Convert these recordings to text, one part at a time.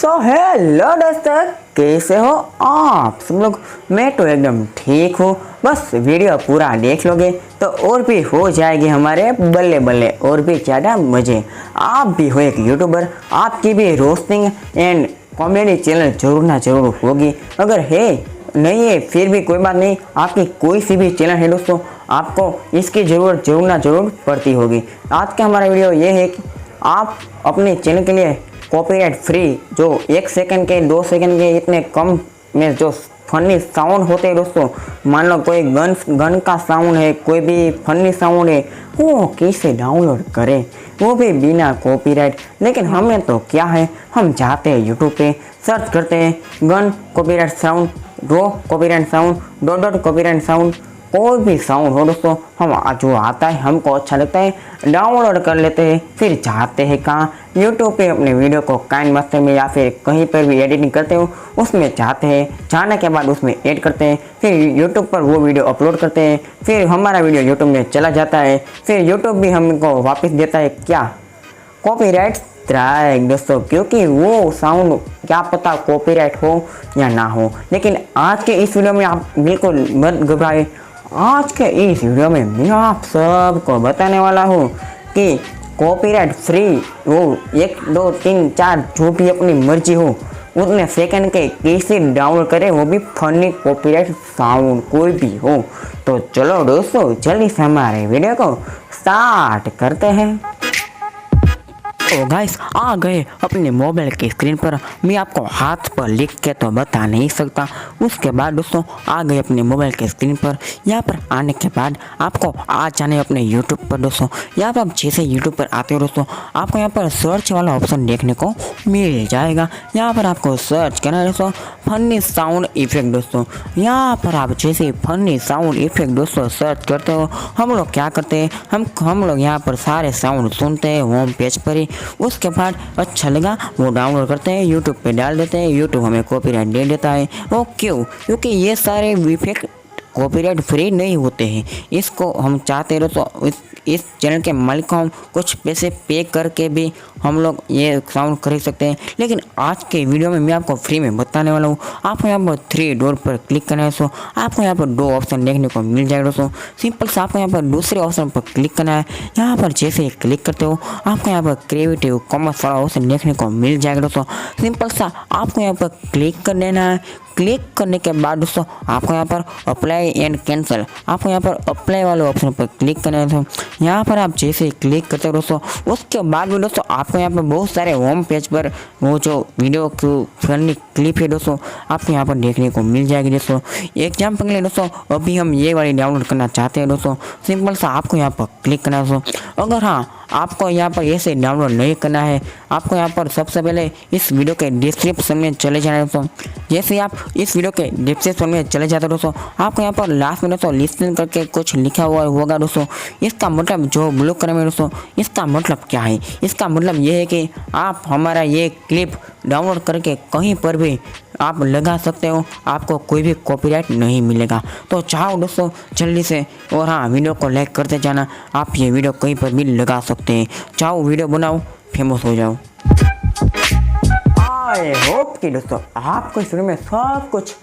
So hello दोस्तों, कैसे हो आप सब लोग। मैं तो एकदम ठीक हूँ। बस वीडियो पूरा देख लोगे तो और भी हो जाएगी हमारे बल्ले बल्ले और भी ज़्यादा मज़े। आप भी हो एक यूट्यूबर, आपकी भी रोस्टिंग एंड कॉमेडी चैनल जरूर ना जरूर होगी। अगर है नहीं है फिर भी कोई बात नहीं, आपकी कोई सी भी चैनल है दोस्तों, आपको इसकी ज़रूरत जरूर ना जरूर पड़ती होगी। आज का हमारा वीडियो ये है कि आप अपने चैनल के लिए कॉपीराइट फ्री जो 1 सेकंड के 2 सेकंड के इतने कम में जो फनी साउंड होते हैं दोस्तों, मान लो कोई गन का साउंड है, कोई भी फनी साउंड है, वो कैसे डाउनलोड करें, वो भी बिना कॉपीराइट। लेकिन हमें तो क्या है, हम जाते हैं यूट्यूब पे सर्च करते हैं gun copyright sound, row copyright sound, dot copyright sound, कोई भी साउंड हो दोस्तों, हम जो आता है हमको अच्छा लगता है डाउनलोड कर लेते हैं। फिर जाते हैं कहाँ, यूट्यूब पे अपने वीडियो को काइन मास्टर में या फिर कहीं पर भी एडिटिंग करते हो उसमें जाते हैं। जाने के बाद उसमें ऐड करते हैं, फिर यूट्यूब पर वो वीडियो अपलोड करते हैं। फिर हमारा वीडियो यूट्यूब में चला जाता है, फिर यूट्यूब भी हमको वापस देता है क्या, कॉपीराइट स्ट्राइक दोस्तों। क्योंकि वो साउंड क्या पता कॉपीराइट हो या ना हो। लेकिन आज के इस वीडियो में आप बिल्कुल मत घबराए। आज के इस वीडियो में मैं आप सबको बताने वाला हूँ कि कॉपीराइट फ्री वो 1 2 3 4 जो भी अपनी मर्जी हो उतने सेकंड के कैसे डाउनलोड करें, वो भी फनी कॉपीराइट साउंड कोई भी हो। तो चलो दोस्तों जल्दी से हमारे वीडियो को स्टार्ट करते हैं। तो गाइस आ गए अपने मोबाइल की स्क्रीन पर। मैं आपको हाथ पर लिख के तो बता नहीं सकता। उसके बाद दोस्तों आ गए अपने मोबाइल की स्क्रीन पर। यहाँ पर आने के बाद आपको आ जाने अपने यूट्यूब पर दोस्तों। यहाँ पर आप जैसे यूट्यूब पर आते हो दोस्तों, आपको यहाँ पर सर्च वाला ऑप्शन देखने को मिल जाएगा। यहाँ पर आपको सर्च करना है दोस्तों फनी साउंड इफेक्ट दोस्तों। यहाँ पर आप जैसे फनी साउंड इफेक्ट दोस्तों सर्च करते हो, हम लोग क्या करते हैं, हम लोग यहाँ पर सारे साउंड सुनते हैं होम पेज पर ही। उसके बाद अच्छा लगा वो डाउनलोड करते हैं, यूट्यूब पे डाल देते हैं, यूट्यूब हमें कॉपीराइट दे देता है। वो क्यों? क्योंकि ये सारे इफेक्ट कॉपीराइट फ्री नहीं होते हैं। इसको हम चाहते रहो तो इस चैनल के मालिक को हम कुछ पैसे पे करके भी हम लोग ये साउंड खरीद सकते हैं। लेकिन आज के वीडियो में मैं आपको फ्री में बताने वाला हूँ। आपको यहाँ पर 3 डॉट पर क्लिक करना है दोस्तों। आपको यहाँ पर 2 ऑप्शन देखने को मिल जाएगा दोस्तों। सिंपल से आपको यहाँ पर दूसरे ऑप्शन पर क्लिक करना है। यहाँ पर जैसे ही क्लिक करते हो आपको यहाँ पर क्रिएटिव कॉमर्स वाला ऑप्शन देखने को मिल जाएगा दोस्तों। सिंपल सा आपको यहाँ पर क्लिक कर देना है। क्लिक करने के बाद दोस्तों आपको यहाँ पर अप्लाई एंड कैंसिल, आपको यहाँ पर अप्लाई वाले ऑप्शन पर क्लिक करना है दोस्तों। यहाँ पर आप जैसे ही क्लिक करते हो दोस्तों, उसके बाद भी दोस्तों आपको यहाँ पर बहुत सारे होम पेज पर वो जो वीडियो की फनी क्लिप है दोस्तों आपको यहाँ पर देखने को मिल जाएगी दोस्तों। एग्जाम्पल के लिए दोस्तों अभी हम ये वाली डाउनलोड करना चाहते हैं दोस्तों। सिंपल सा आपको यहाँ पर क्लिक करना है दोस्तों। अगर हाँ आपको यहाँ पर ऐसे डाउनलोड नहीं करना है, आपको यहाँ पर सबसे पहले इस वीडियो के डिस्क्रिप्शन में चले जाना है दोस्तों। जैसे आप इस वीडियो के डिस्क्रिप्शन में चले जाते हो दोस्तों, आपको यहाँ पर लास्ट में दोस्तों लिसन करके कुछ लिखा हुआ होगा दोस्तों। इसका मतलब जो ब्लॉक करें में दोस्तों, इसका मतलब क्या है? इसका मतलब ये है कि आप हमारा ये क्लिप डाउनलोड करके कहीं पर भी आप लगा सकते हो, आपको कोई भी कॉपीराइट नहीं मिलेगा। तो चाहो दोस्तों जल्दी से, और हाँ वीडियो को लाइक करते जाना। आप ये वीडियो कहीं पर भी लगा सकते हैं। चाहो वीडियो बनाओ, फेमस हो जाओ। आई होप कि दोस्तों आपको इस वीडियो में सब कुछ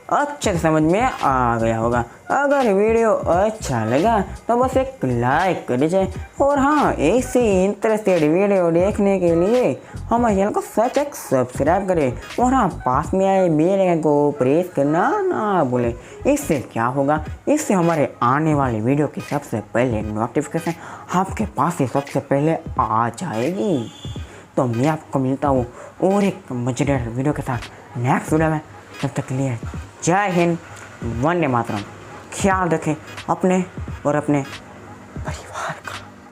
अच्छे से समझ में आ गया होगा। अगर वीडियो अच्छा लगा तो बस एक लाइक कर दीजिए, और हाँ ऐसी इंटरेस्टेड वीडियो देखने के लिए हमारे चैनल को सब्सक्राइब करें, और हाँ पास में आए बेल आइकन को प्रेस करना ना भूलें। इससे क्या होगा, इससे हमारे आने वाली वीडियो की सबसे पहले नोटिफिकेशन आपके पास ही सबसे पहले आ जाएगी। तो मैं आपको मिलता हूँ और एक मजेदार वीडियो के साथ नेक्स्ट वीडियो में। तब तक के लिए जय हिंद, वंदे मातरम। ख्याल रखें अपने और अपने